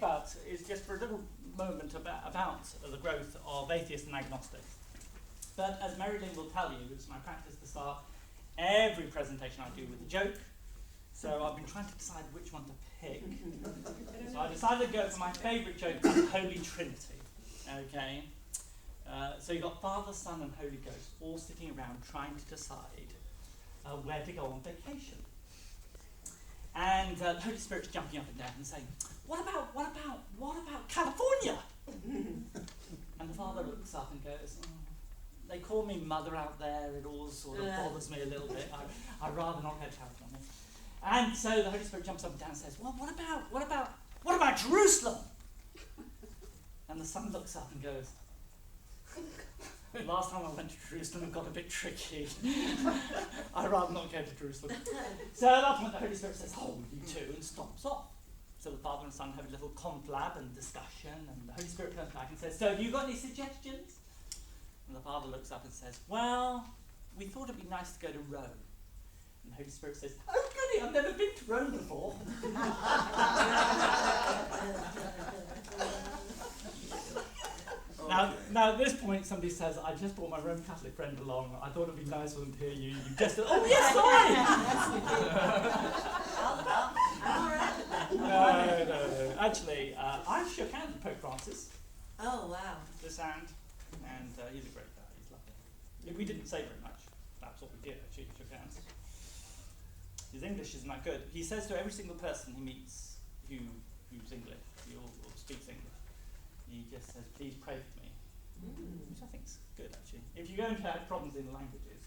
about is just for a little moment about the growth of atheists and agnostics. But as Mary Lynn will tell you, it's my practice to start every presentation I do with a joke. So I've been trying to decide which one to pick. So I decided to go for my favourite joke about the Holy Trinity. Okay? So you've got Father, Son and Holy Ghost all sitting around trying to decide where to go on vacation. And the Holy Spirit's jumping up and down and saying, what about California? And the Father looks up and goes, they call me mother out there, it all sort of bothers me a little bit. I'd rather not go to California. And so the Holy Spirit jumps up and down and says, well, what about Jerusalem? And the Son looks up and goes, last time I went to Jerusalem it got a bit tricky. I'd rather not go to Jerusalem. So at that point the Holy Spirit says, oh, you too, and stomps off. So the Father and Son have a little conflab and discussion, and the Holy Spirit comes back and says, so have you got any suggestions? And the Father looks up and says, well, we thought it'd be nice to go to Rome. And the Holy Spirit says, oh goody, I've never been to Rome before. Now at this point somebody says, I just brought my Roman Catholic friend along, I thought it'd be nice for them to hear you. You just said, oh yes, sorry! No. Actually, I shook hands with Pope Francis. Oh wow. This hand. And he's a great guy, he's lovely. We didn't say very much, that's what we did actually, shook hands. His English isn't that good. He says to every single person he meets who's English, or speaks English, he just says, please pray for me. Which I think is good actually. If you're going to have problems in languages,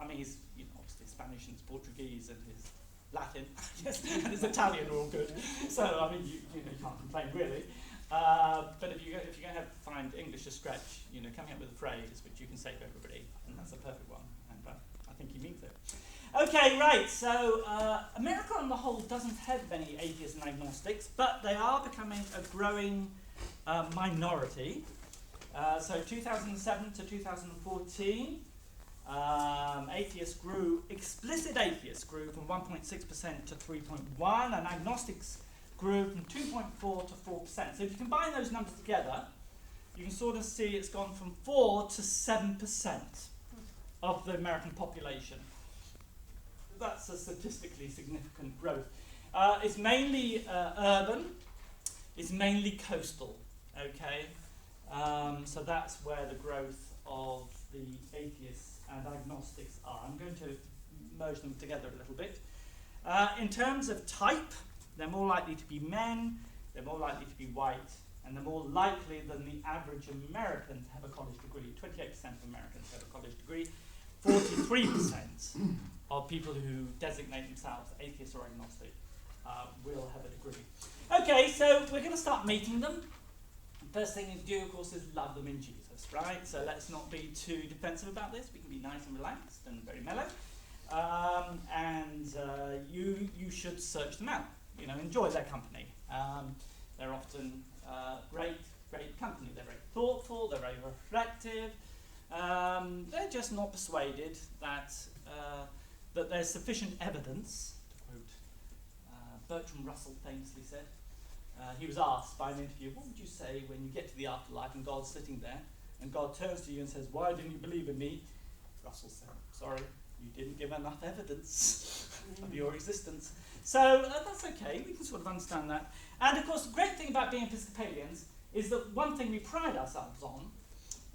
I mean his, obviously Spanish and his Portuguese and his Latin and his Italian are all good. So I mean you can't complain really. But if you're going to find English to stretch, coming up with a phrase which you can say to everybody, and that's a perfect one, and I think he means it. Okay, right, so America on the whole doesn't have many atheists and agnostics, but they are becoming a growing minority. So 2007 to 2014, explicit atheists grew from 1.6% to 3.1%, and agnostics grew from 2.4 to 4%. So if you combine those numbers together, you can sort of see it's gone from 4 to 7% of the American population. That's a statistically significant growth. It's mainly urban, it's mainly coastal, okay? So that's where the growth of the atheists and agnostics are. I'm going to merge them together a little bit. In terms of type, they're more likely to be men, they're more likely to be white, and they're more likely than the average American to have a college degree. 28% of Americans have a college degree. 43% of people who designate themselves atheist or agnostic will have a degree. Okay, so we're going to start meeting them. First thing to do, of course, is love them in Jesus, right? So let's not be too defensive about this. We can be nice and relaxed and very mellow. You should search them out. Enjoy their company. They're often great company. They're very thoughtful. They're very reflective. They're just not persuaded that there's sufficient evidence, to quote Bertrand Russell famously said. He was asked by an interviewer, what would you say when you get to the afterlife and God's sitting there and God turns to you and says, why didn't you believe in me? Russell said, sorry, you didn't give enough evidence of your existence. So that's okay, we can sort of understand that. And of course, the great thing about being Episcopalians is that one thing we pride ourselves on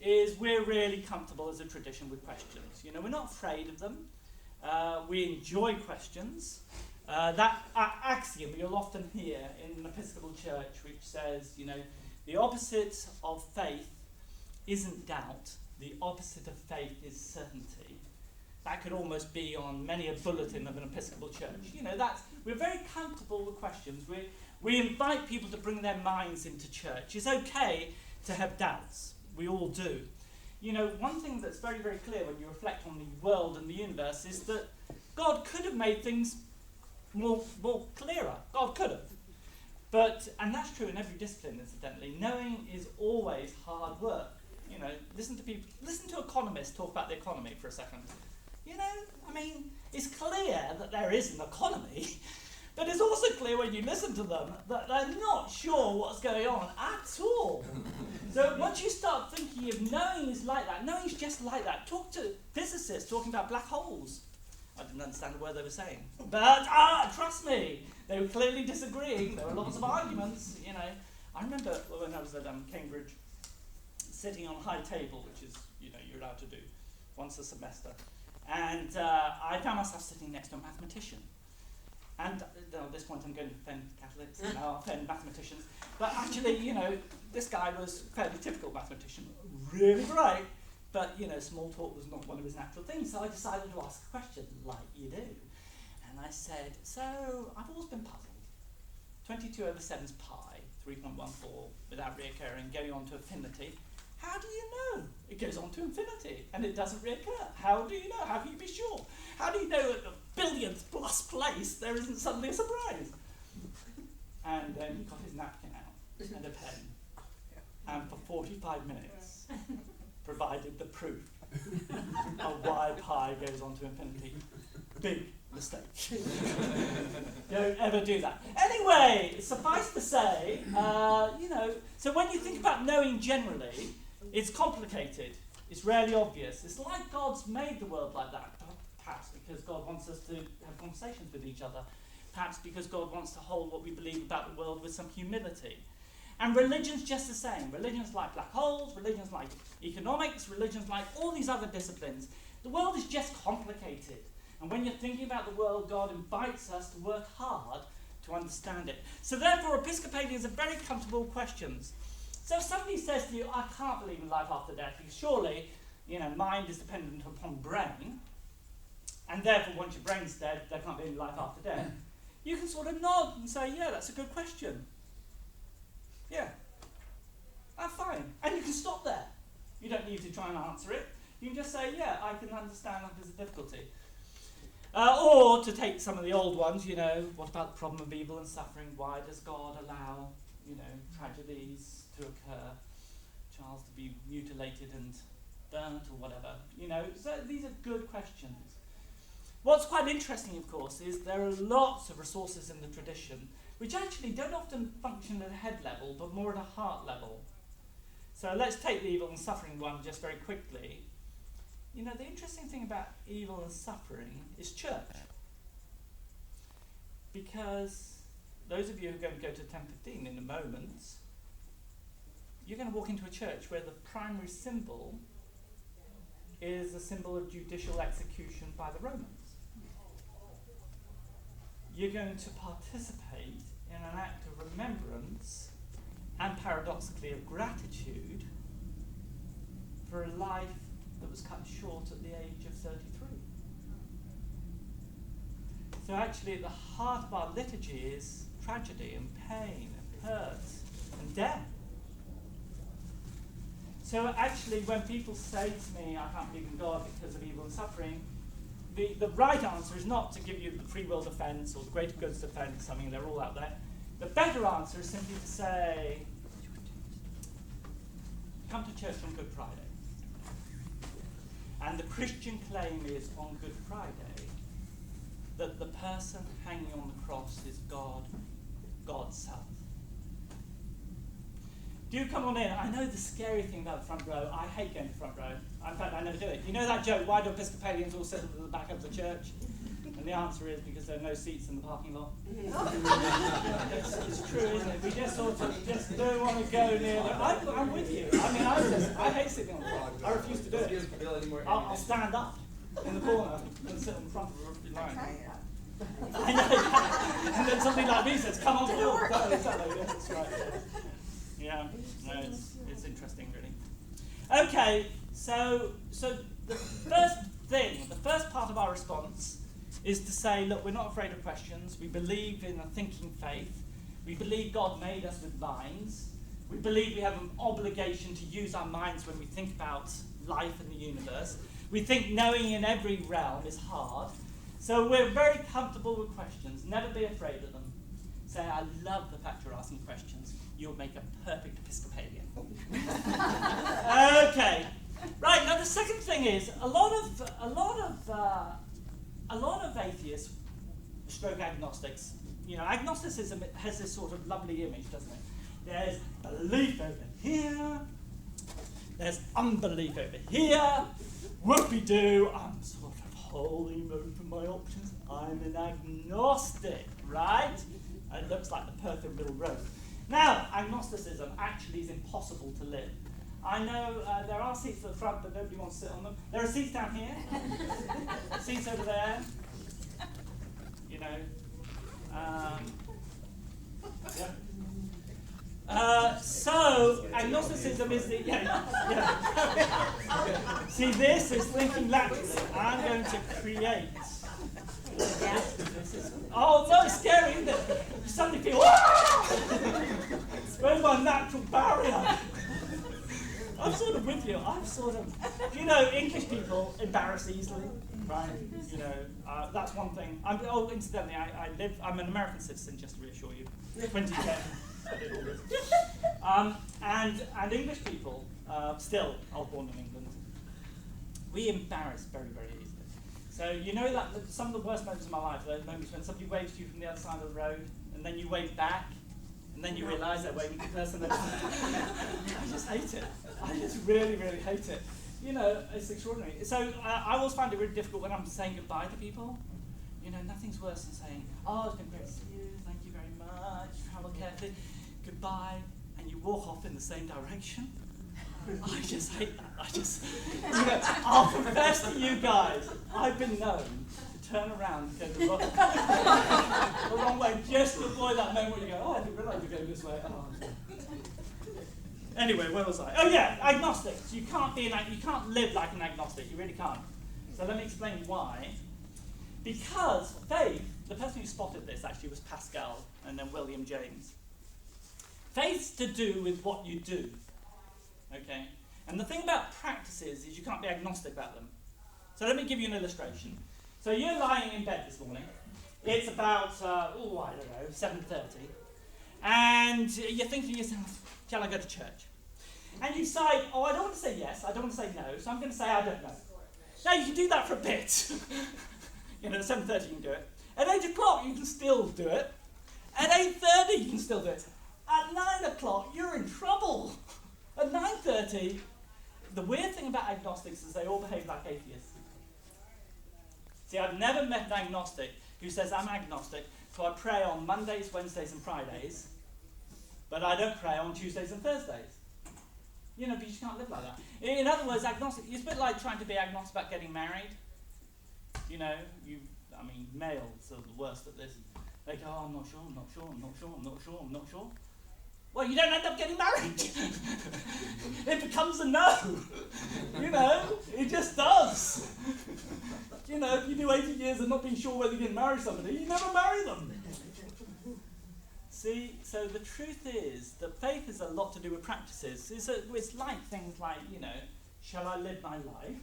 is we're really comfortable as a tradition with questions. We're not afraid of them. We enjoy questions. That axiom you'll often hear in an Episcopal church which says, the opposite of faith isn't doubt, the opposite of faith is certainty. That could almost be on many a bulletin of an Episcopal church. We're very comfortable with questions. We invite people to bring their minds into church. It's okay to have doubts. We all do. One thing that's very, very clear when you reflect on the world and the universe is that God could have made things more clearer. God could have. And that's true in every discipline, incidentally. Knowing is always hard work. Listen to economists talk about the economy for a second. It's clear that there is an economy, But it's also clear when you listen to them that they're not sure what's going on at all. So once you start thinking of knowing is like that, knowing is just like that. Talk to physicists talking about black holes. I didn't understand the word they were saying. But trust me, they were clearly disagreeing. There were lots of arguments, you know. I remember when I was at Cambridge, sitting on a high table, which is, you know, you're allowed to do once a semester. And I found myself sitting next to a mathematician. And at this point I'm going to offend Catholics, and I'll offend mathematicians. But actually, you know, this guy was a fairly typical mathematician, really bright, but, you know, small talk was not one of his natural things. So I decided to ask a question, like you do. And I said, so I've always been puzzled. 22 over 7's pi, 3.14, without reoccurring, going on to infinity. How do you know it goes on to infinity and it doesn't reoccur? How do you know? How can you be sure? How do you know at the billionth plus place there isn't suddenly a surprise? And then he got his napkin out and a pen, and for 45 minutes provided the proof of why pi goes on to infinity. Big mistake. Don't ever do that. Anyway, suffice to say, you know, so when you think about knowing generally, it's complicated. It's rarely obvious. It's like God's made the world like that. Perhaps because God wants us to have conversations with each other. Perhaps because God wants to hold what we believe about the world with some humility. And religion's just the same. Religion's like black holes, religion's like economics, religion's like all these other disciplines. The world is just complicated. And when you're thinking about the world, God invites us to work hard to understand it. So therefore, Episcopalians are very comfortable questions. So if somebody says to you, I can't believe in life after death, because surely, you know, mind is dependent upon brain, and therefore once your brain's dead, there can't be any life after death, you can sort of nod and say, yeah, that's a good question. Yeah, I'm fine. And you can stop there. You don't need to try and answer it. You can just say, yeah, I can understand that there's a difficulty. Or to take some of the old ones, you know, what about the problem of evil and suffering? Why does God allow, you know, tragedies to occur, Charles to be mutilated and burnt or whatever? You know, so these are good questions. What's quite interesting, of course, is there are lots of resources in the tradition which actually don't often function at a head level, but more at a heart level. So let's take the evil and suffering one just very quickly. You know, the interesting thing about evil and suffering is church. Because those of you who are going to go to 10:15 in a moment, you're going to walk into a church where the primary symbol is a symbol of judicial execution by the Romans. You're going to participate in an act of remembrance and paradoxically of gratitude for a life that was cut short at the age of 33. So actually at the heart of our liturgy is tragedy and pain and hurt and death. So actually when people say to me, I can't believe in God because of evil and suffering, the right answer is not to give you the free will defense or the greater goods defense. I mean, they're all out there. The better answer is simply to say, come to church on Good Friday. And the Christian claim is on Good Friday that the person hanging on the cross is God, God's Son. Do come on in. I know the scary thing about the front row. I hate going to the front row. In fact, I never do it. You know that joke, why do Episcopalians all sit at the back of the church? And the answer is because there are no seats in the parking lot. It's true, isn't it? We just sort of just don't want to go near them. I'm with you. I mean, I hate sitting on the front. I refuse to do it. I'll stand up in the corner and sit in front of the line. I know. And then somebody like me says, come on forward. That's right. Yeah, no, it's interesting, really. Okay, so the first part of our response is to say, look, we're not afraid of questions. We believe in a thinking faith. We believe God made us with minds. We believe we have an obligation to use our minds when we think about life and the universe. We think knowing in every realm is hard. So we're very comfortable with questions. Never be afraid of them. Say, I love the fact you're asking questions. You'll make a perfect Episcopalian. Okay. Right, now the second thing is, a lot of atheists, stroke agnostics, agnosticism has this sort of lovely image, doesn't it? There's belief over here, there's unbelief over here, whoopie-doo, I'm sort of holding open my options, I'm an agnostic, right? And it looks like the perfect middle road. Now, agnosticism actually is impossible to live. I know there are seats at the front, but nobody wants to sit on them. There are seats down here, seats over there, so agnosticism is the See, this is thinking laterally. I'm going to create. Oh no, it's scary, isn't it? You suddenly feel, where's my natural barrier? I'm sort of with you. English people embarrass easily, right? That's one thing. Incidentally, I'm an American citizen, just to reassure you. 2010. And English people, still, I was born in England, we embarrass very, very easily. So that some of the worst moments of my life are those moments when somebody waves to you from the other side of the road, and then you wave back, and then you realise they're waving to the person that I just hate it. I just really, really hate it. It's extraordinary. So I always find it really difficult when I'm saying goodbye to people. Nothing's worse than saying, oh, it's been great to see you, thank you very much, travel carefully, goodbye, and you walk off in the same direction. I just hate that. I'll confess to you guys, I've been known to turn around and go the wrong way, just to avoid that moment where you go, oh, I didn't realise you're going this way. Oh. Anyway, where was I? Oh yeah, agnostics. You can't live like an agnostic. You really can't. So let me explain why. Because faith, the person who spotted this actually was Pascal and then William James. Faith's to do with what you do. Okay? And the thing about practices is you can't be agnostic about them. So let me give you an illustration. So you're lying in bed this morning. It's about, 7:30. And you're thinking to yourself, shall I go to church? And you decide, I don't want to say yes, I don't want to say no, so I'm going to say I don't know. Now you can do that for a bit. At 7:30 you can do it. At 8 o'clock you can still do it. At 8:30 you can still do it. At 9 o'clock you're in trouble. At 9:30, the weird thing about agnostics is they all behave like atheists. See, I've never met an agnostic who says, I'm agnostic, so I pray on Mondays, Wednesdays and Fridays, but I don't pray on Tuesdays and Thursdays. But you just can't live like that. In other words, agnostic, it's a bit like trying to be agnostic about getting married. Males are the worst at this. They go, I'm not sure, I'm not sure, I'm not sure, I'm not sure, I'm not sure. Well, you don't end up getting married. It becomes a no. It just does. If you do 80 years of not being sure whether you're going to marry somebody, you never marry them. See, so the truth is that faith has a lot to do with practices. It's like things like, shall I live my life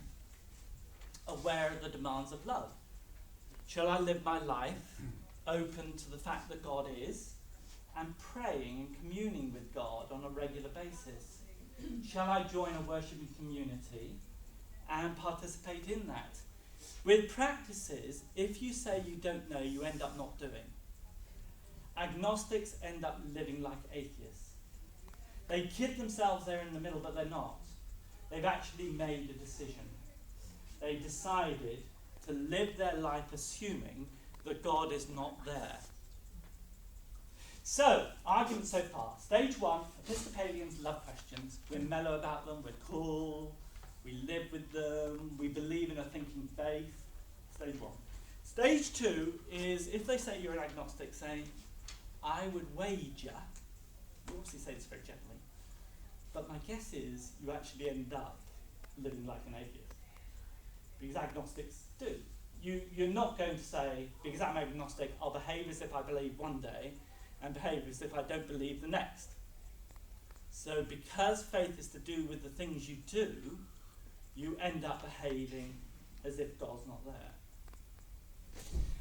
aware of the demands of love? Shall I live my life open to the fact that God is, and praying and communing with God on a regular basis? Shall I join a worshiping community and participate in that? With practices, if you say you don't know, you end up not doing. Agnostics end up living like atheists. They kid themselves they're in the middle, but they're not. They've actually made a decision. They decided to live their life assuming that God is not there. So, argument so far. Stage one, Episcopalians love questions. We're mellow about them, we're cool, we live with them, we believe in a thinking faith. Stage one. Stage two is, if they say you're an agnostic, say, I would wager, you obviously say this very gently, but my guess is you actually end up living like an atheist. Because agnostics do. You're not going to say, because I'm agnostic, I'll behave as if I believe one day, and behave as if I don't believe the next. So because faith is to do with the things you do, you end up behaving as if God's not there.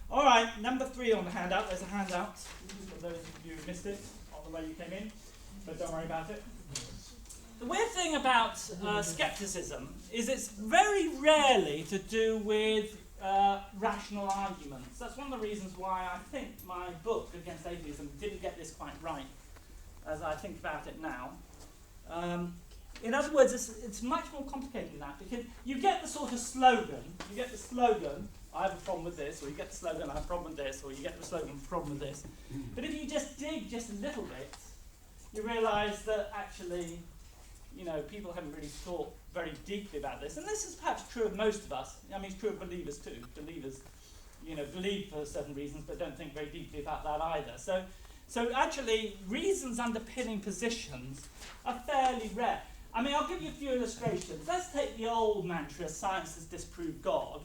All right, number 3 on the handout. There's a handout for those of you who missed it on the way you came in, but don't worry about it. The weird thing about skepticism is it's very rarely to do with rational arguments. That's one of the reasons why I think my book, Against Atheism, didn't get this quite right, as I think about it now. In other words, it's much more complicated than that, because you get the sort of slogan, I have a problem with this, or you get the slogan, I have a problem with this, or you get the slogan, problem with this. But if you just dig just a little bit, you realise that actually, people haven't really thought very deeply about this. And this is perhaps true of most of us. I mean, it's true of believers too. Believers, believe for certain reasons, but don't think very deeply about that either. So actually, reasons underpinning positions are fairly rare. I mean, I'll give you a few illustrations. Let's take the old mantra, science has disproved God.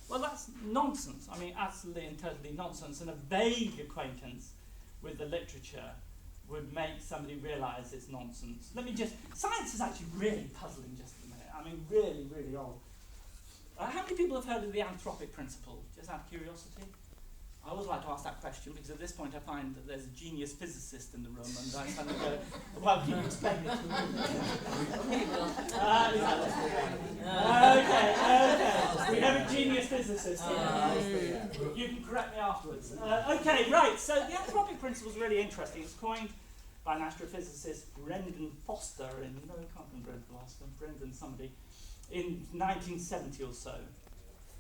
Well, that's nonsense. I mean, absolutely and totally nonsense. And a vague acquaintance with the literature would make somebody realise it's nonsense. Science is actually really puzzling just a minute. I mean, really, really old. How many people have heard of the anthropic principle, just out of curiosity? I always like to ask that question, because at this point I find that there's a genius physicist in the room, and I suddenly go, well, can you explain it to me? Okay. We have a genius physicist here. You can correct me afterwards. Okay, right, so the anthropic principle is really interesting. It's coined by an astrophysicist, Brendan Foster, Brendan somebody, in 1970 or so.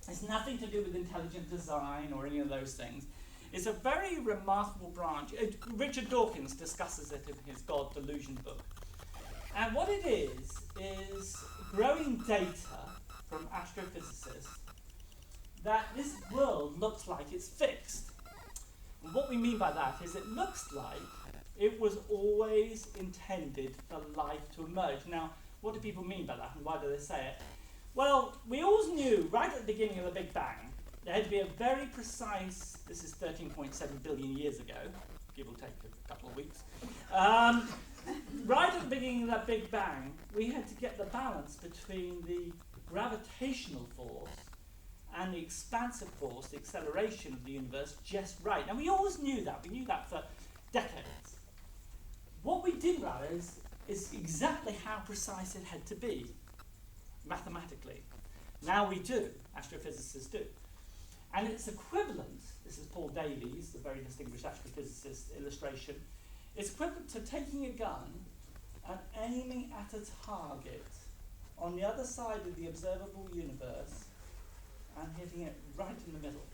It's nothing to do with intelligent design or any of those things. It's a very remarkable branch. Richard Dawkins discusses it in his God Delusion book. And what it is growing data from astrophysicists that this world looks like it's fixed. And what we mean by that is it looks like it was always intended for life to emerge. Now, what do people mean by that, and why do they say it? Well, we always knew, right at the beginning of the Big Bang, there had to be a very precise, this is 13.7 billion years ago, give or take a couple of weeks. Right at the beginning of that Big Bang, we had to get the balance between the gravitational force and the expansive force, the acceleration of the universe, just right. And we always knew that. We knew that for decades. What we didn't realize is exactly how precise it had to be, mathematically. Now we do, astrophysicists do. And it's equivalent, this is Paul Davies, the very distinguished astrophysicist illustration, it's equivalent to taking a gun and aiming at a target on the other side of the observable universe and hitting it right in the middle.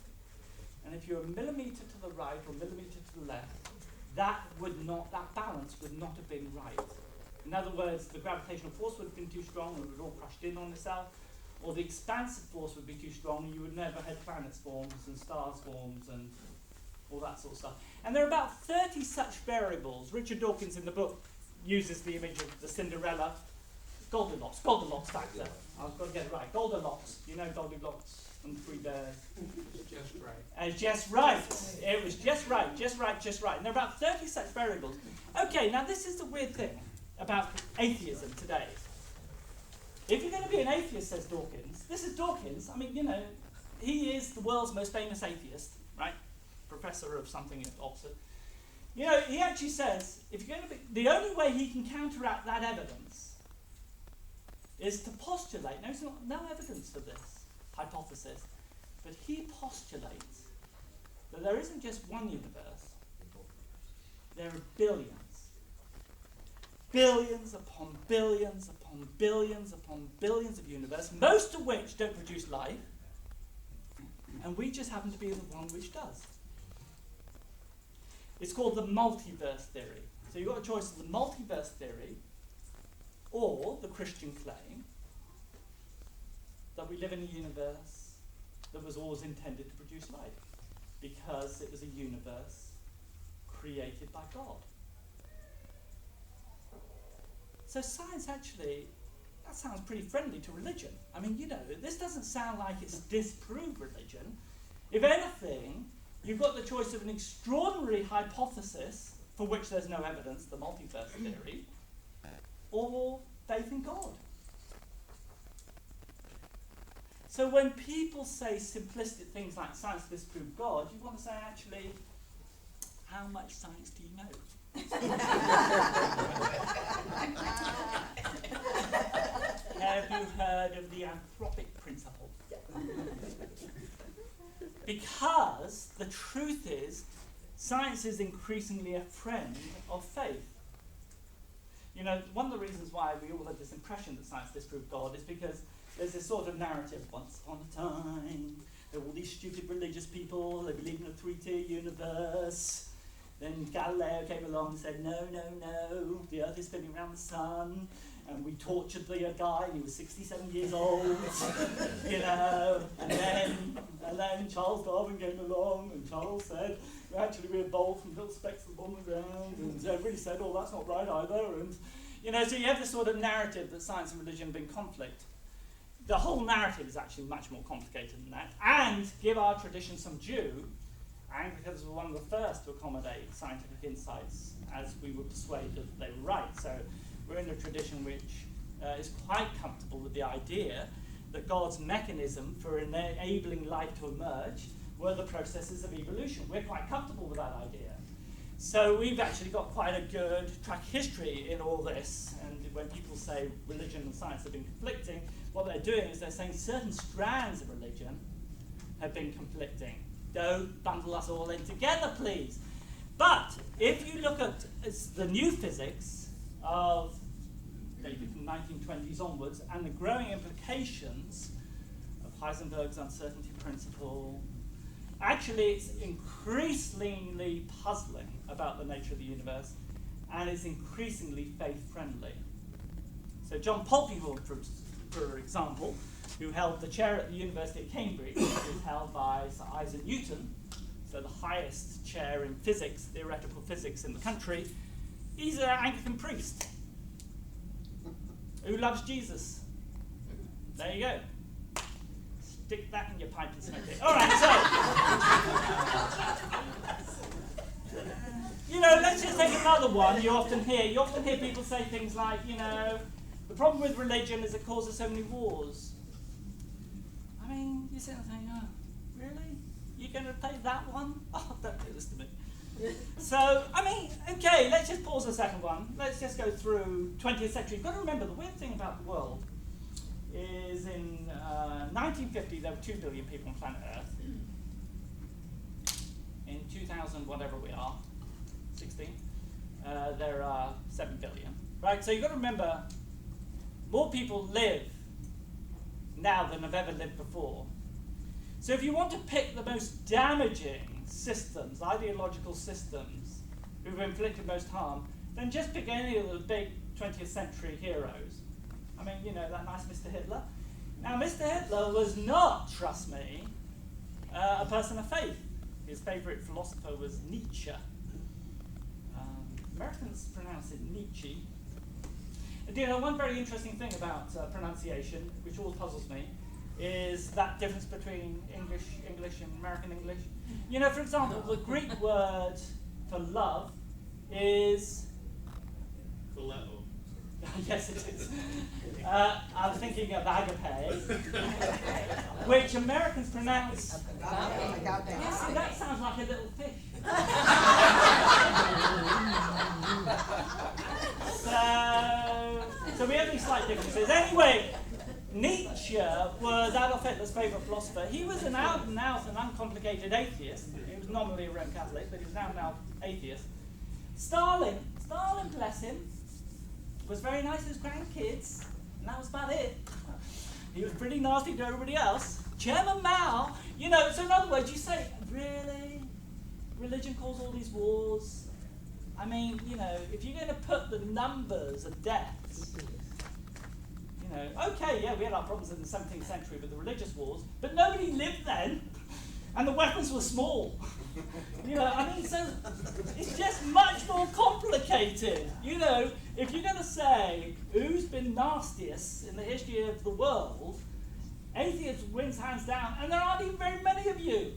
And if you're a millimetre to the right or a millimetre to the left, that balance would not have been right. In other words, the gravitational force would have been too strong and it would all crushed in on itself, or the expansive force would be too strong and you would never have planets forms and stars forms and all that sort of stuff. And there are about 30 such variables. Richard Dawkins in the book uses the image of the Cinderella Goldilocks factor. I've got to get it right. Goldilocks. You know Goldilocks and the Three Bears. Just right. Just right. It was just right. And there are about 30 such variables. Okay, now this is the weird thing about atheism today. If you're going to be an atheist, says Dawkins, this is Dawkins, I mean, he is the world's most famous atheist, right? Professor of something at Oxford. He actually says, if you're going to be, the only way he can counteract that evidence is to postulate, there's no evidence for this hypothesis, but he postulates that there isn't just one universe, there are billions. Billions upon billions upon billions upon billions of universe, most of which don't produce life, and we just happen to be the one which does. It's called the multiverse theory. So you've got a choice of the multiverse theory or the Christian claim that we live in a universe that was always intended to produce life because it was a universe created by God. So science actually, that sounds pretty friendly to religion. I mean, this doesn't sound like it's disproved religion. If anything, you've got the choice of an extraordinary hypothesis for which there's no evidence, the multiverse theory, or faith in God. So when people say simplistic things like science disproved God, you want to say, actually, how much science do you know? Have you heard of the anthropic principle? because the truth is, science is increasingly a friend of faith. You know, one of the reasons why we all have this impression that science disproved God is because there's this sort of narrative, once upon a time, there were all these stupid religious people, they believed in a three-tier universe. Then Galileo came along and said, no, the Earth is spinning around the sun. And we tortured the guy, he was 67 years old, you know. And then Charles Darwin came along, and Charles said, actually we evolved from little specks on the ground. And everybody said, oh, that's not right either. And, you know, so you have this sort of narrative that science and religion have been in conflict. The whole narrative is actually much more complicated than that. And give our tradition some due, Anglicans were one of the first to accommodate scientific insights as we were persuaded that they were right. So we're in a tradition which is quite comfortable with the idea that God's mechanism for enabling life to emerge were the processes of evolution. We're quite comfortable with that idea. So we've actually got quite a good track history in all this. And when people say religion and science have been conflicting, what they're doing is they're saying certain strands of religion have been conflicting. Don't bundle us all in together, please. But if you look at the new physics of maybe from 1920s onwards and the growing implications of Heisenberg's uncertainty principle, actually it's increasingly puzzling about the nature of the universe, and it's increasingly faith-friendly. So John Polkinghorne, for example, who held the chair at the University of Cambridge, which is held by Sir Isaac Newton, so the highest chair in physics, theoretical physics in the country, he's an Anglican priest who loves Jesus. There you go. Stick that in your pipe and smoke it. All right, so, you know, let's just take another one you often hear people say things like, you know, the problem with religion is it causes so many wars. I mean, you sit and think, oh, really? You're going to take that one? Oh, don't do this to me. So, I mean, okay, let's just pause the second one. Let's just go through 20th century. You've got to remember, the weird thing about the world is in 1950, there were 2 billion people on planet Earth. In 2000, whatever we are, 16, there are 7 billion. Right, so you've got to remember, more people live now than have ever lived before. So if you want to pick the most damaging systems, ideological systems, who've inflicted most harm, then just pick any of the big 20th century heroes. I mean, you know, that nice Mr. Hitler. Now, Mr. Hitler was not, trust me, a person of faith. His favorite philosopher was Nietzsche. Americans pronounce it Nietzsche. And, you know, one very interesting thing about pronunciation, which always puzzles me, is that difference between English and American English. You know, for example, the Greek word for love is... Phileo. Yes, it is. I'm thinking of agape, which Americans pronounce... Yes, see, that sounds like a little fish. So we have these slight differences. Anyway, Nietzsche was Adolf Hitler's favourite philosopher. He was an out-and-out and uncomplicated atheist. He was nominally a Roman Catholic, but he was an out-and-out atheist. Stalin, bless him, was very nice to his grandkids, and that was about it. He was pretty nasty to everybody else. Chairman Mao, you know, so in other words, you say, really? Religion caused all these wars? I mean, you know, if you're going to put the numbers of deaths, you know, okay, yeah, we had our problems in the 17th century with the religious wars, but nobody lived then, and the weapons were small. You know, I mean, so it's just much more complicated. You know, if you're going to say who's been nastiest in the history of the world, atheist wins hands down, and there aren't even very many of you.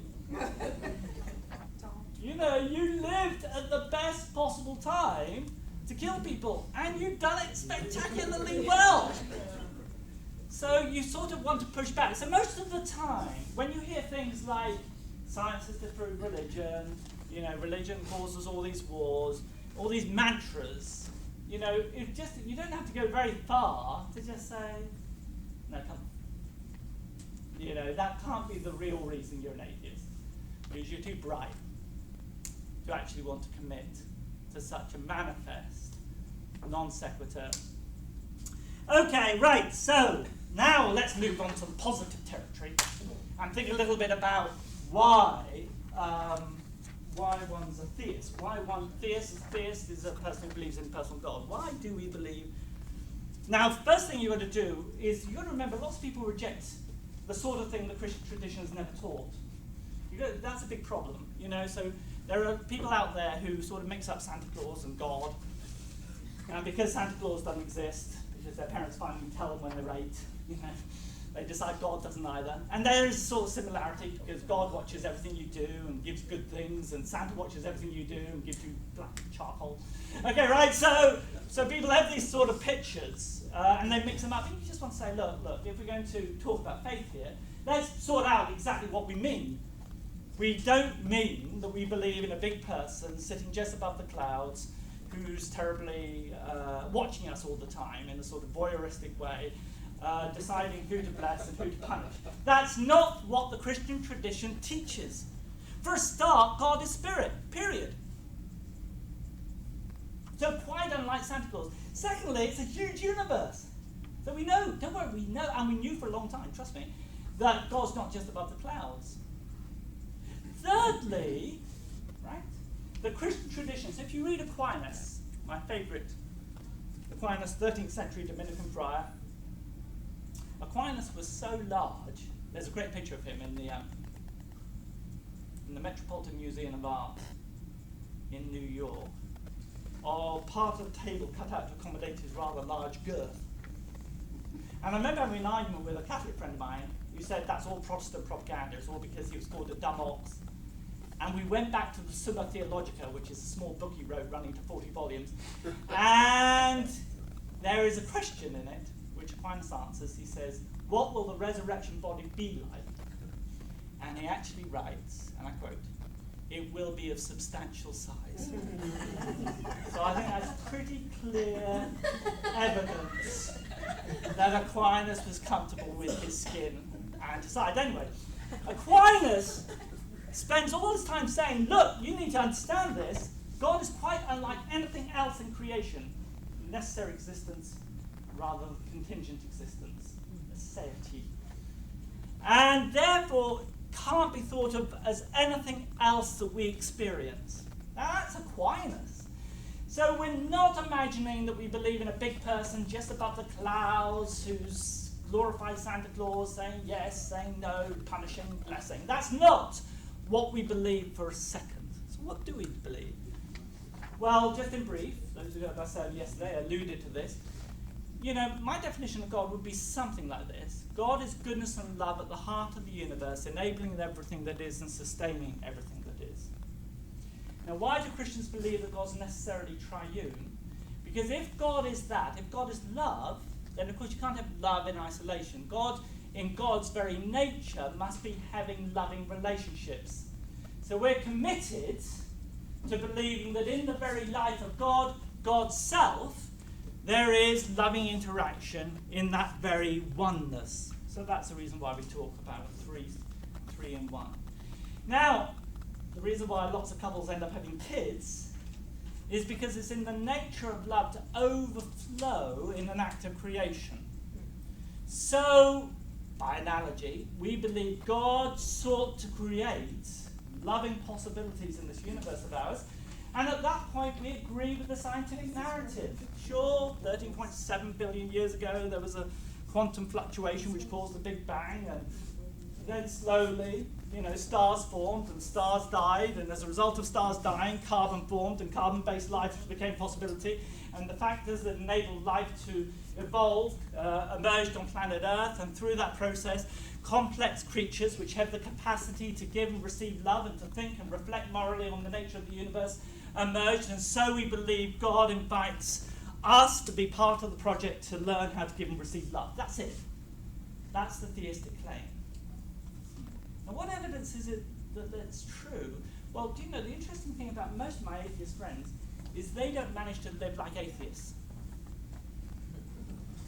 You know, you lived at the best possible time to kill people, and you've done it spectacularly well. So you sort of want to push back. So most of the time, when you hear things like science has disproved religion, you know, religion causes all these wars, all these mantras, you know, you don't have to go very far to just say, no, come on. You know, that can't be the real reason you're an atheist. is you're too bright to actually want to commit to such a manifest non sequitur. Okay, right, so now let's move on to the positive territory and think a little bit about why one's a theist. Why one theist is a person who believes in personal God. Why do we believe? Now, first thing you've got to do is you've got to remember lots of people reject the sort of thing the Christian tradition has never taught. That's a big problem, you know. So there are people out there who sort of mix up Santa Claus and God, and because Santa Claus doesn't exist, because their parents finally tell them when they're 8, you know, they decide God doesn't either. And there is a sort of similarity, because God watches everything you do and gives good things, and Santa watches everything you do and gives you black charcoal. Okay, right, so people have these sort of pictures, and they mix them up. And you just want to say, look, if we're going to talk about faith here, let's sort out exactly what we mean. We don't mean that we believe in a big person sitting just above the clouds who's terribly watching us all the time in a sort of voyeuristic way, deciding who to bless and who to punish. That's not what the Christian tradition teaches. For a start, God is spirit, period. So quite unlike Santa Claus. Secondly, it's a huge universe. So we know, don't worry, we know, and we knew for a long time, trust me, that God's not just above the clouds. Thirdly, right, the Christian traditions, if you read Aquinas, my favourite, Aquinas, 13th century Dominican friar, Aquinas was so large, there's a great picture of him in the Metropolitan Museum of Art in New York, or part of the table cut out to accommodate his rather large girth. And I remember having an argument with a Catholic friend of mine who said that's all Protestant propaganda, it's all because he was called a dumb ox. And we went back to the Summa Theologica, which is a small book he wrote running to 40 volumes. And there is a question in it, which Aquinas answers. He says, what will the resurrection body be like? And he actually writes, and I quote, it will be of substantial size. So I think that's pretty clear evidence that Aquinas was comfortable with his skin and size. Anyway, Aquinas spends all his time saying, look, you need to understand this. God is quite unlike anything else in creation. Necessary existence rather than contingent existence. Necessity. And therefore can't be thought of as anything else that we experience. That's Aquinas. So we're not imagining that we believe in a big person just above the clouds who's glorified Santa Claus, saying yes, saying no, punishing, blessing. That's not what we believe for a second. So what do we believe? Well, just in brief, those who, as I said yesterday, alluded to this. You know, my definition of God would be something like this. God is goodness and love at the heart of the universe, enabling everything that is and sustaining everything that is. Now, why do Christians believe that God's necessarily triune? Because if God is that, if God is love, then of course you can't have love in isolation. God, in God's very nature, must be having loving relationships. So we're committed to believing that in the very life of God, God's self, there is loving interaction in that very oneness. So that's the reason why we talk about three in one. Now, the reason why lots of couples end up having kids is because it's in the nature of love to overflow in an act of creation. So, by analogy, we believe God sought to create loving possibilities in this universe of ours, and at that point we agree with the scientific narrative. Sure, 13.7 billion years ago there was a quantum fluctuation which caused the Big Bang, and then slowly, you know, stars formed and stars died, and as a result of stars dying, carbon formed and carbon-based life became a possibility, and the factors that enabled life to evolve emerged on planet Earth, and through that process complex creatures which have the capacity to give and receive love and to think and reflect morally on the nature of the universe emerged, and so we believe God invites us to be part of the project to learn how to give and receive love. That's it. That's the theistic claim. Now, what evidence is it that that's true? Well, do you know, the interesting thing about most of my atheist friends is they don't manage to live like atheists.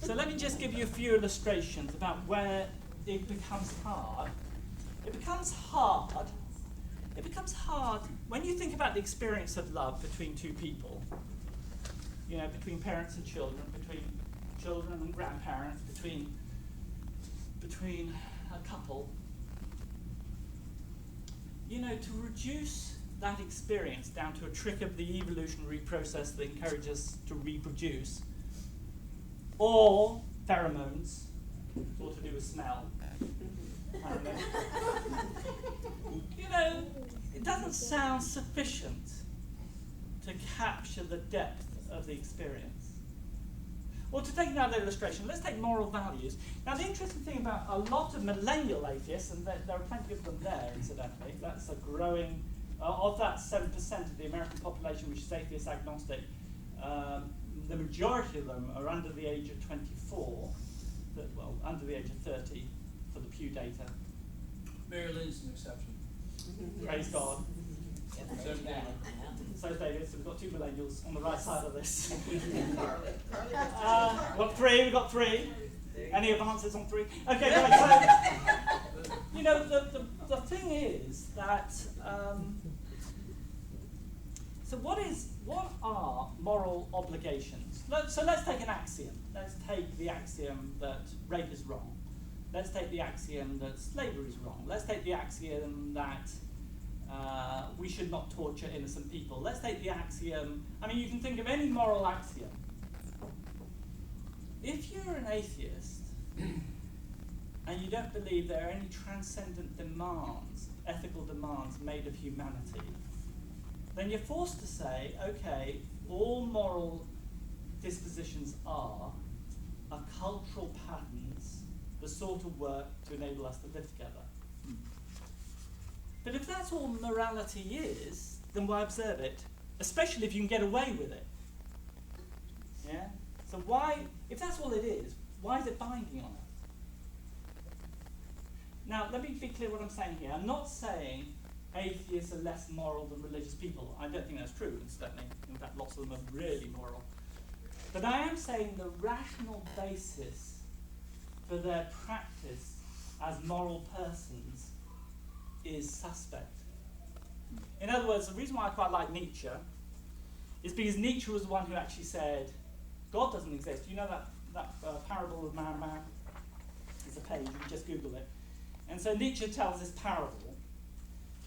So let me just give you a few illustrations about where it becomes hard. It becomes hard it becomes hard when you think about the experience of love between two people, you know, between parents and children, between children and grandparents, between a couple. You know, to reduce that experience down to a trick of the evolutionary process that encourages us to reproduce, or pheromones, or to do with smell. I don't know. You know, it doesn't sound sufficient to capture the depth of the experience. Or to take another illustration, let's take moral values. Now, the interesting thing about a lot of millennial atheists, and there are plenty of them there, incidentally, that's a growing, of that 7% of the American population which is atheist agnostic, the majority of them are under the age of 24, well, under the age of 30 for the Pew data. Maryland's an exception. Praise God. So down. So David, so we've got two millennials on the right side of this. We've got three. Any advances on three? Okay, right, so, you know, the thing is that, so what are moral obligations? So let's take an axiom. Let's take the axiom that rape is wrong. Let's take the axiom that slavery is wrong. Let's take the axiom that we should not torture innocent people. Let's take the axiom, I mean, you can think of any moral axiom. If you're an atheist and you don't believe there are any transcendent demands, ethical demands made of humanity, then you're forced to say, okay, all moral dispositions are cultural patterns, the sort of work to enable us to live together. But if that's all morality is, then why observe it? Especially if you can get away with it. Yeah? So why, if that's all it is, why is it binding on us? Now, let me be clear what I'm saying here. I'm not saying atheists are less moral than religious people. I don't think that's true, incidentally. In fact, lots of them are really moral. But I am saying the rational basis for their practice as moral persons is suspect. In other words, the reason why I quite like Nietzsche is because Nietzsche was the one who actually said, God doesn't exist. You know that parable of Man? It's a page, you can just Google it. And so Nietzsche tells this parable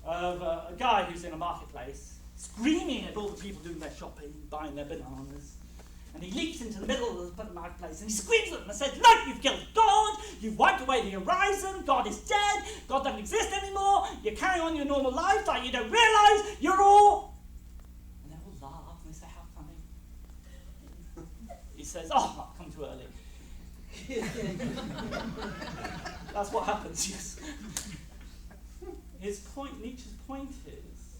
of a guy who's in a marketplace, screaming at all the people doing their shopping, buying their bananas. And he leaps into the middle of the marketplace and he screams at them and says, look, you've killed God, you've wiped away the horizon, God is dead, God doesn't exist anymore, you carry on your normal life like you don't realise, you're all... And they all laugh and they say, how funny. He says, oh, I've come too early. That's what happens, yes. Nietzsche's point is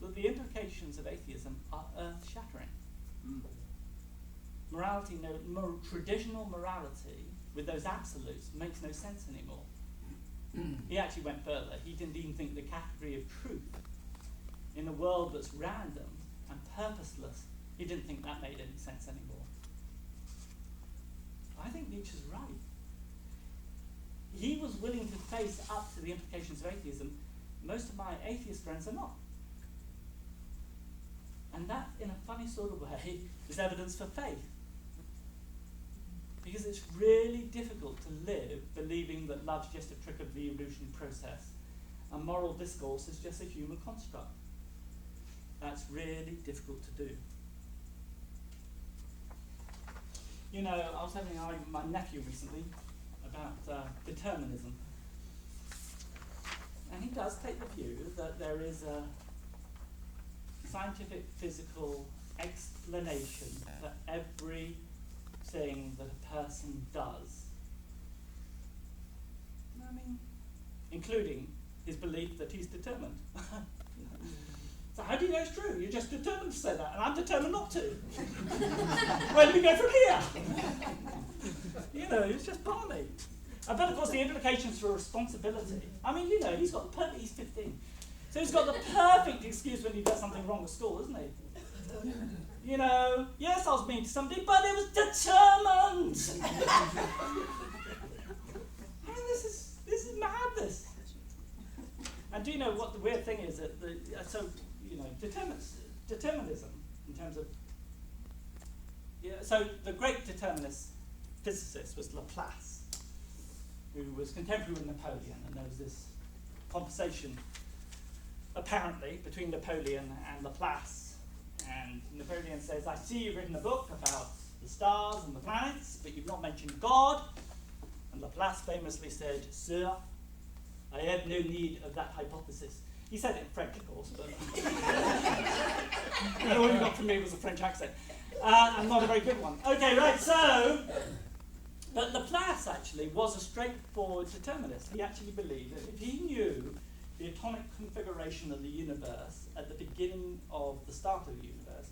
that the implications of atheism are earth-shattering. Morality, traditional morality with those absolutes makes no sense anymore. He actually went further. He didn't even think the category of truth in a world that's random and purposeless, he didn't think that made any sense anymore. I think Nietzsche's right. He was willing to face up to the implications of atheism. Most of my atheist friends are not. And that, in a funny sort of way, is evidence for faith. Because it's really difficult to live believing that love's just a trick of the evolutionary process and moral discourse is just a human construct. That's really difficult to do. You know, I was having an argument with my nephew recently about determinism. And he does take the view that there is a scientific, physical explanation for everything that a person does. I mean, including his belief that he's determined. So how do you know it's true? You're just determined to say that, and I'm determined not to. Where do we go from here? You know, it's just balmy. But of course the implications for responsibility. I mean, you know, he's 15. So he's got the perfect excuse when he does something wrong at school, isn't he? You know, yes, I was mean to somebody, but it was determined. I mean, this is madness. And do you know what the weird thing is? That determinism in terms of... so the great determinist physicist was Laplace, who was contemporary with Napoleon, and there was this conversation, apparently, between Napoleon and Laplace. And Napoleon says, I see you've written a book about the stars and the planets, but you've not mentioned God. And Laplace famously said, Sir, I have no need of that hypothesis. He said it in French, of course, but all you got from me was a French accent. And not a very good one. Okay, right, so... But Laplace actually was a straightforward determinist. He actually believed that if he knew the atomic configuration of the universe at the beginning of the start of the universe,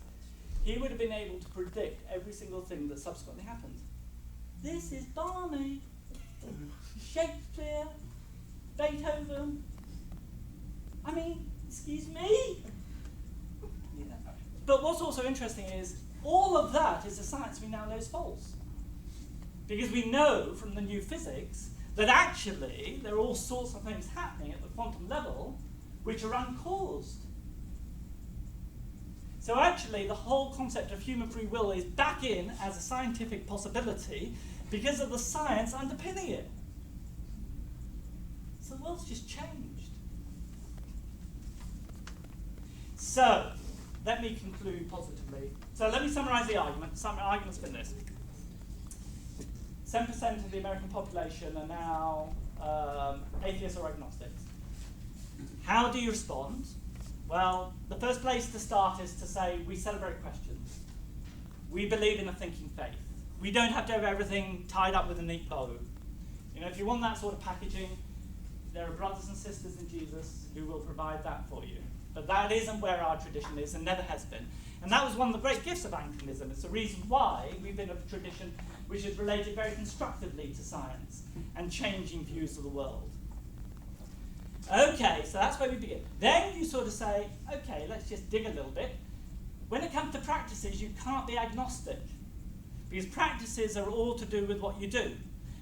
he would have been able to predict every single thing that subsequently happened. This is Barney, Shakespeare, Beethoven. I mean, excuse me? But what's also interesting is all of that is a science we now know is false. Because we know from the new physics that actually there are all sorts of things happening at the quantum level which are uncaused. So actually the whole concept of human free will is back in as a scientific possibility because of the science underpinning it. So the world's just changed. So, let me conclude positively. So let me summarize the argument. Some argument's been this. 7% of the American population are now atheists or agnostics. How do you respond? Well, the first place to start is to say we celebrate questions. We believe in a thinking faith. We don't have to have everything tied up with a neat bow. You know, if you want that sort of packaging, there are brothers and sisters in Jesus who will provide that for you. But that isn't where our tradition is and never has been. And that was one of the great gifts of Anglicanism. It's the reason why we've been a tradition which is related very constructively to science and changing views of the world. Okay, so that's where we begin. Then you sort of say, okay, let's just dig a little bit. When it comes to practices, you can't be agnostic, because practices are all to do with what you do.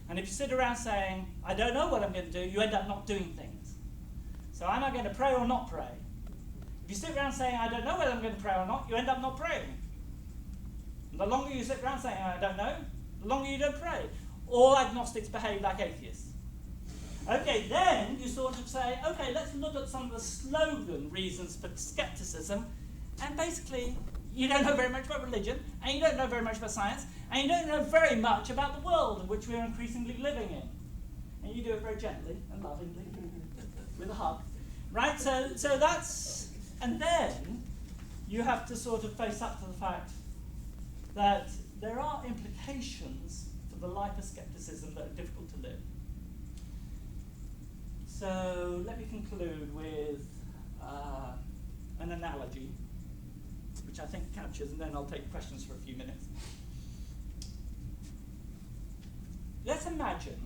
And if you sit around saying, I don't know what I'm going to do, you end up not doing things. So am I going to pray or not pray? If you sit around saying, I don't know whether I'm going to pray or not, you end up not praying. And the longer you sit around saying, I don't know, the longer you don't pray. All agnostics behave like atheists. Okay, then you sort of say, okay, let's look at some of the slogan reasons for skepticism. And basically, you don't know very much about religion, and you don't know very much about science, and you don't know very much about the world in which we're increasingly living in. And you do it very gently and lovingly, with a hug. Right, so that's... And then you have to sort of face up to the fact that there are implications for the life of skepticism that are difficult to live. So let me conclude with an analogy, which I think captures, and then I'll take questions for a few minutes. Let's imagine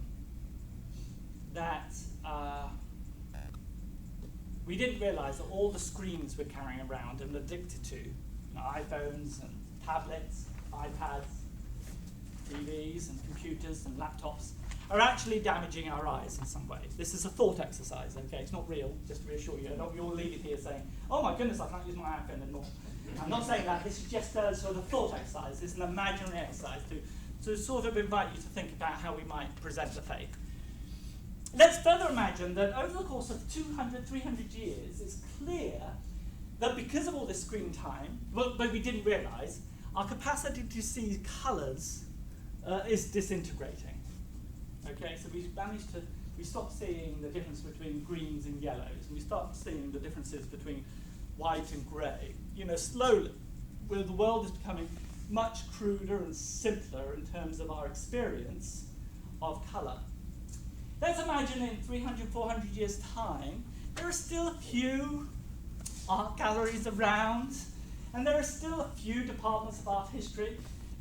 that we didn't realize that all the screens we're carrying around and addicted to, iPhones and tablets, iPads, TVs and computers and laptops, are actually damaging our eyes in some way. This is a thought exercise, okay? It's not real, just to reassure you. I don't you all leave it here saying, oh my goodness, I can't use my iPhone anymore. I'm not saying that. This is just a sort of thought exercise. It's an imaginary exercise to sort of invite you to think about how we might present the faith. Let's further imagine that over the course of 200, 300 years, it's clear that because of all this screen time, but we didn't realize, our capacity to see colours is disintegrating. Okay, so we stop seeing the difference between greens and yellows, and we start seeing the differences between white and grey. You know, slowly, where the world is becoming much cruder and simpler in terms of our experience of colour. Let's imagine in 300, 400 years' time, there are still a few art galleries around, and there are still a few departments of art history,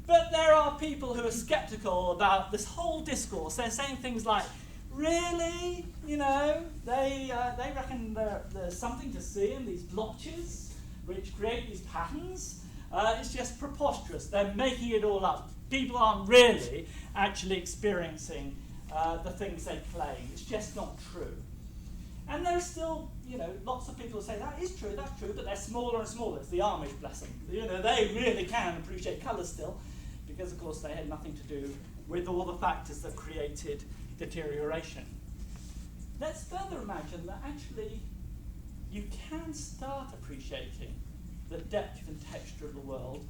but there are people who are skeptical about this whole discourse. They're saying things like, really? You know, they reckon there's something to see in these blotches which create these patterns. It's just preposterous. They're making it all up. People aren't really actually experiencing the things they claim. It's just not true. And there's still, lots of people who say that's true, but they're smaller and smaller. It's the Amish Blessing. They really can appreciate colour still, because of course they had nothing to do with all the factors that created deterioration. Let's further imagine that actually you can start appreciating the depth and texture of the world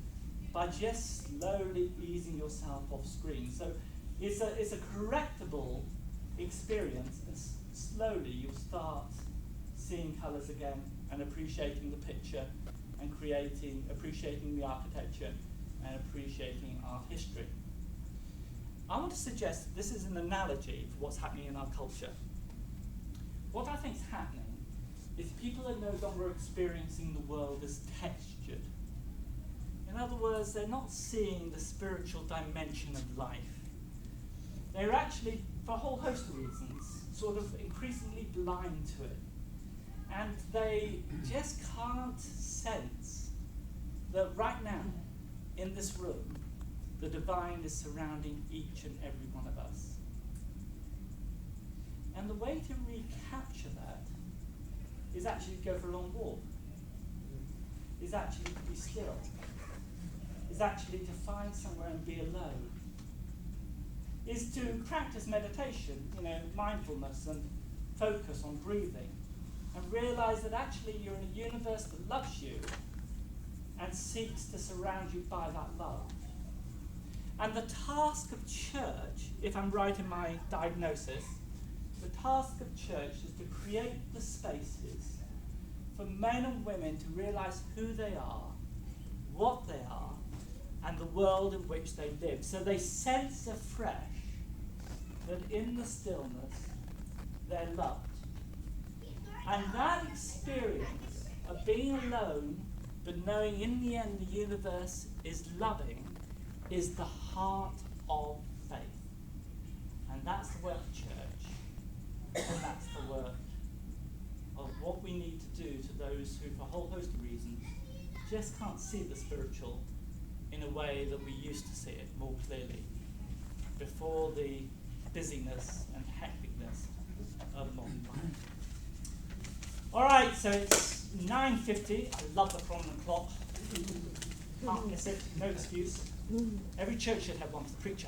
by just slowly easing yourself off screen. So it's a correctable experience, and slowly you'll start seeing colours again and appreciating the picture and appreciating the architecture and appreciating art history. I want to suggest that this is an analogy for what's happening in our culture. What I think is happening is people are no longer experiencing the world as textured. In other words, they're not seeing the spiritual dimension of life. They're actually, for a whole host of reasons, sort of increasingly blind to it. And they just can't sense that right now, in this room, the divine is surrounding each and every one of us. And the way to recapture that is actually to go for a long walk, is actually to be still, is actually to find somewhere and be alone, is to practice meditation, mindfulness and focus on breathing, and realize that actually you're in a universe that loves you and seeks to surround you by that love. And the task of church, if I'm right in my diagnosis, the task of church is to create the spaces for men and women to realize who they are, what they are, and the world in which they live. So they sense afresh that in the stillness they're loved. And that experience of being alone, but knowing in the end the universe is loving, is the heart of faith. And that's the work of church. And that's the work of what we need to do to those who, for a whole host of reasons, just can't see the spiritual in a way that we used to see it more clearly before the busyness and hecticness of modern life. All right, so it's 9:50. I love the prominent clock. Can't miss it. No excuse. Every church should have one for the preacher.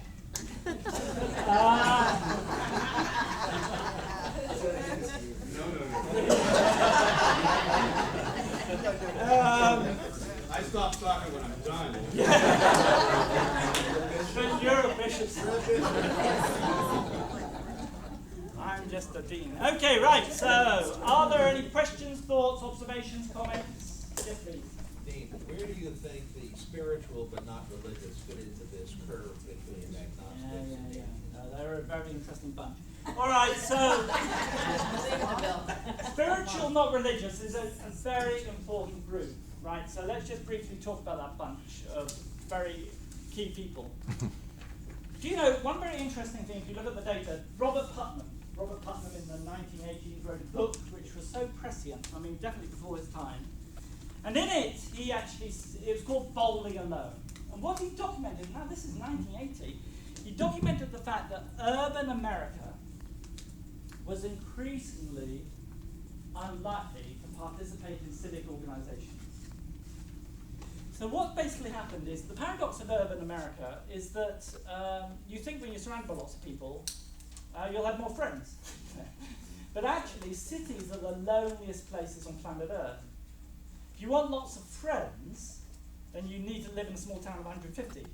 I stop talking when I'm done. But you're a bishop. I'm just a dean. Okay, right, so are there any questions, thoughts, observations, comments? Yes, please. Dean, where do you think the spiritual but not religious fit into this curve between agnostics? Yeah. They're a very interesting bunch. All right, so spiritual, not religious, is a very important group, right? So let's just briefly talk about that bunch of very key people. Do you know, one very interesting thing, if you look at the data, Robert Putnam in the 1980s wrote a book which was so prescient, definitely before his time. And in it, it was called Boldly Alone. And what he documented, now this is 1980, he documented the fact that urban America was increasingly unlikely to participate in civic organizations. So what basically happened is, the paradox of urban America is that you think when you're surrounded by lots of people, you'll have more friends. But actually, cities are the loneliest places on planet Earth. If you want lots of friends, then you need to live in a small town of 150,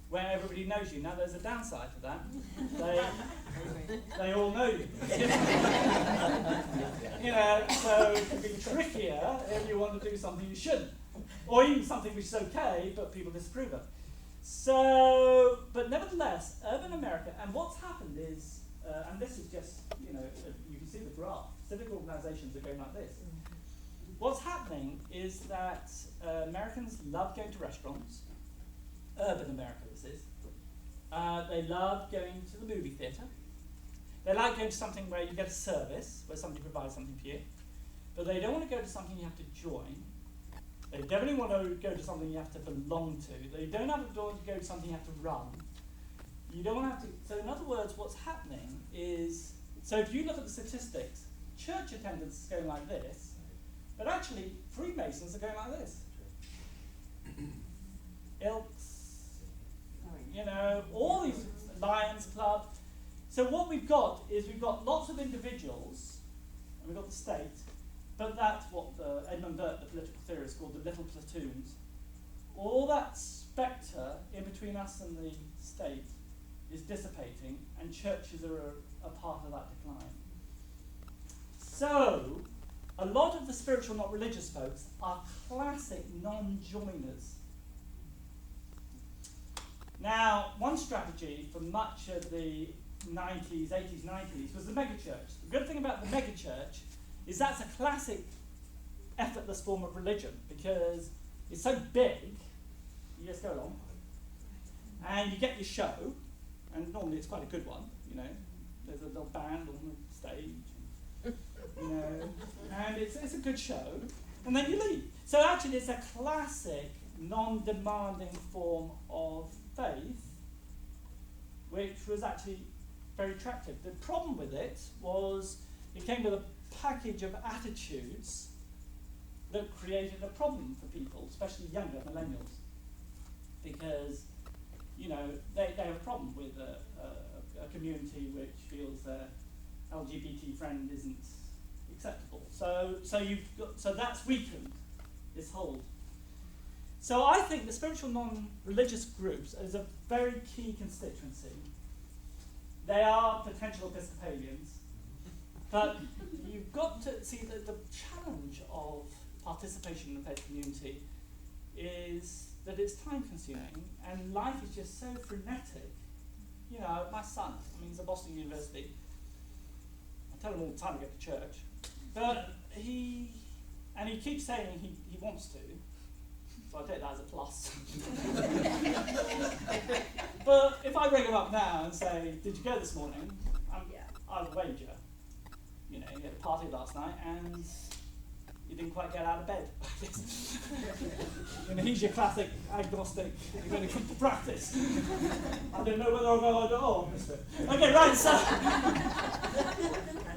where everybody knows you. Now, there's a downside to that. They all know you. So it can be trickier if you want to do something you shouldn't, or even something which is okay, but people disapprove of. So, but nevertheless, urban America, and what's happened is, and this is just, you can see the graph, civic organizations are going like this. What's happening is that Americans love going to restaurants, urban America this is. They love going to the movie theatre. They like going to something where you get a service, where somebody provides something for you. But they don't want to go to something you have to join. They definitely want to go to something you have to belong to. They don't want to go to something you have to run. You don't want to have to. So in other words, what's happening is, so if you look at the statistics, church attendance is going like this, but actually Freemasons are going like this. Ilks, you know, all these Lions Club. So what we've got is we've got lots of individuals, and we've got the state, but that's what Edmund Burke, the political theorist, called the little platoons. All that spectre in between us and the state is dissipating, and churches are a part of that decline. So, a lot of the spiritual, not religious folks are classic non-joiners. Now, one strategy for much of the 90s, 80s, 90s was the megachurch. The good thing about the megachurch is that's a classic effortless form of religion because it's so big, you just go along, and you get your show, and normally it's quite a good one, you know. There's a little band on the stage, you know, and it's a good show, and then you leave. So actually it's a classic non-demanding form of faith, which was actually very attractive. The problem with it was it came with a package of attitudes that created a problem for people, especially younger millennials, because, you know, they have a problem with a community which feels their LGBT friend isn't acceptable. So that's weakened this hold. So I think the spiritual non-religious groups is a very key constituency. They are potential Episcopalians, but you've got to see that the challenge of participation in the faith community is that it's time consuming and life is just so frenetic. You know, my son, I mean, he's at Boston University. I tell him all the time to get to church, but he keeps saying he wants to, so I take that as a plus. But if I ring him up now and say, did you go this morning? I would wager, you know, you had a party last night and you didn't quite get out of bed. You know, he's your classic agnostic, you're going to come to practice. I don't know whether I'll go or not. I missed it. Okay, right,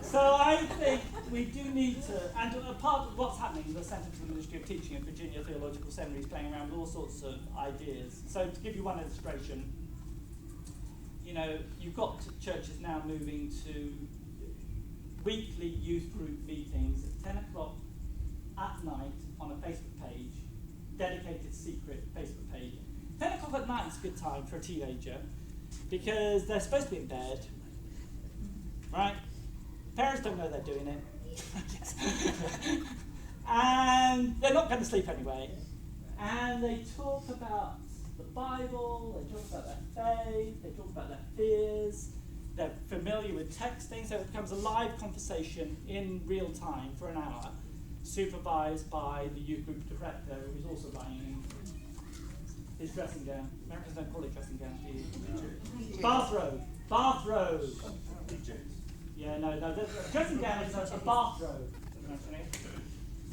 so I think we do need to, and a part of what's happening is the Centre for the Ministry of Teaching at Virginia Theological Seminary is playing around with all sorts of ideas. So to give you one illustration, you know, you've got churches now moving to weekly youth group meetings at 10 o'clock at night on a Facebook page, dedicated secret Facebook page. 10 o'clock at night is a good time for a teenager because they're supposed to be in bed, right? Parents don't know they're doing it. And they're not going to sleep anyway. And they talk about the Bible, they talk about their faith, they talk about their fears, they're familiar with texting, so it becomes a live conversation in real time for an hour, supervised by the youth group director, who's also lying in his dressing gown. Americans don't call it dressing gown, do you? Bathrobe. Bathrobe. Yeah, no, the dressing gown is a bathrobe.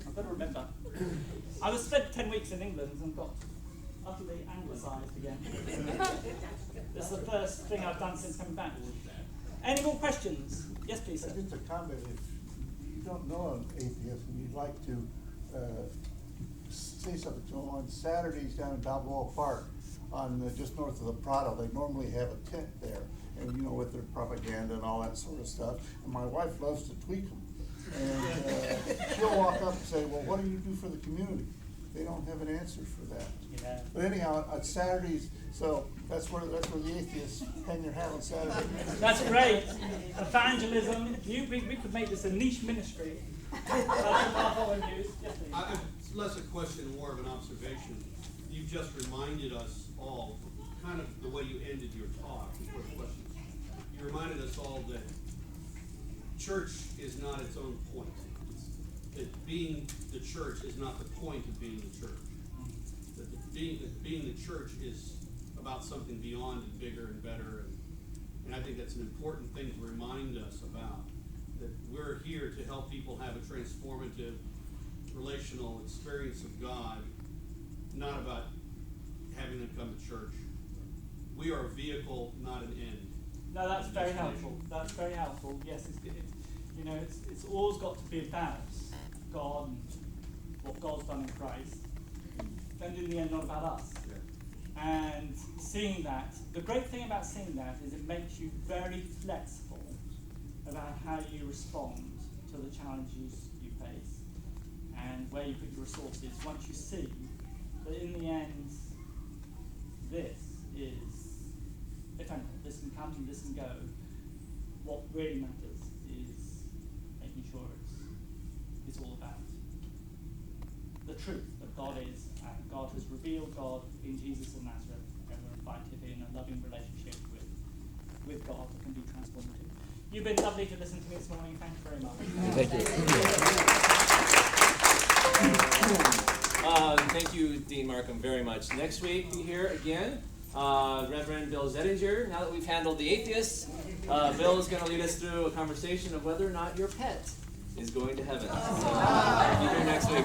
I've got to remember. I was spent 10 weeks in England and got utterly anglicised again. This is the first thing I've done since coming back. Any more questions? Yes, please, sir. Just a comment. If you don't know an atheist and you'd like to say something to them, on Saturdays down in Balboa Park, just north of the Prado, they normally have a tent there, and you know, with their propaganda and all that sort of stuff. And my wife loves to tweak them, and she'll walk up and say, "Well, what do you do for the community?" They don't have an answer for that. Yeah. But anyhow, on Saturdays, so that's where the atheists hang their hat on Saturday. That's great. Evangelism. We could make this a niche ministry. Yes, It's less a question and more of an observation. You've just reminded us all, kind of the way you ended your talk before the questions. You reminded us all that church is not its own point. That being the church is not the point of being the church. That being the church is about something beyond and bigger and better. And I think that's an important thing to remind us about. That we're here to help people have a transformative relational experience of God, not about having them come to church. We are a vehicle, not an end. No, that's very helpful. That's very helpful. Yes, You know, it's always got to be about God and what God's done in Christ, and in the end not about us. And seeing that, the great thing about seeing that is it makes you very flexible about how you respond to the challenges you face and where you put your resources once you see that in the end this is ephemeral. This can come and this can go. What really matters is making sure it's all about the truth that God is, and God has revealed God in Jesus of Nazareth, and we're invited in a loving relationship with God that can be transformative. You've been lovely to listen to me this morning. Thank you very much. Thank you, Dean Markham, very much. Next week, be here again. Reverend Bill Zettinger. Now that we've handled the atheists, Bill is going to lead us through a conversation of whether or not your pet is going to heaven. So, be here next week.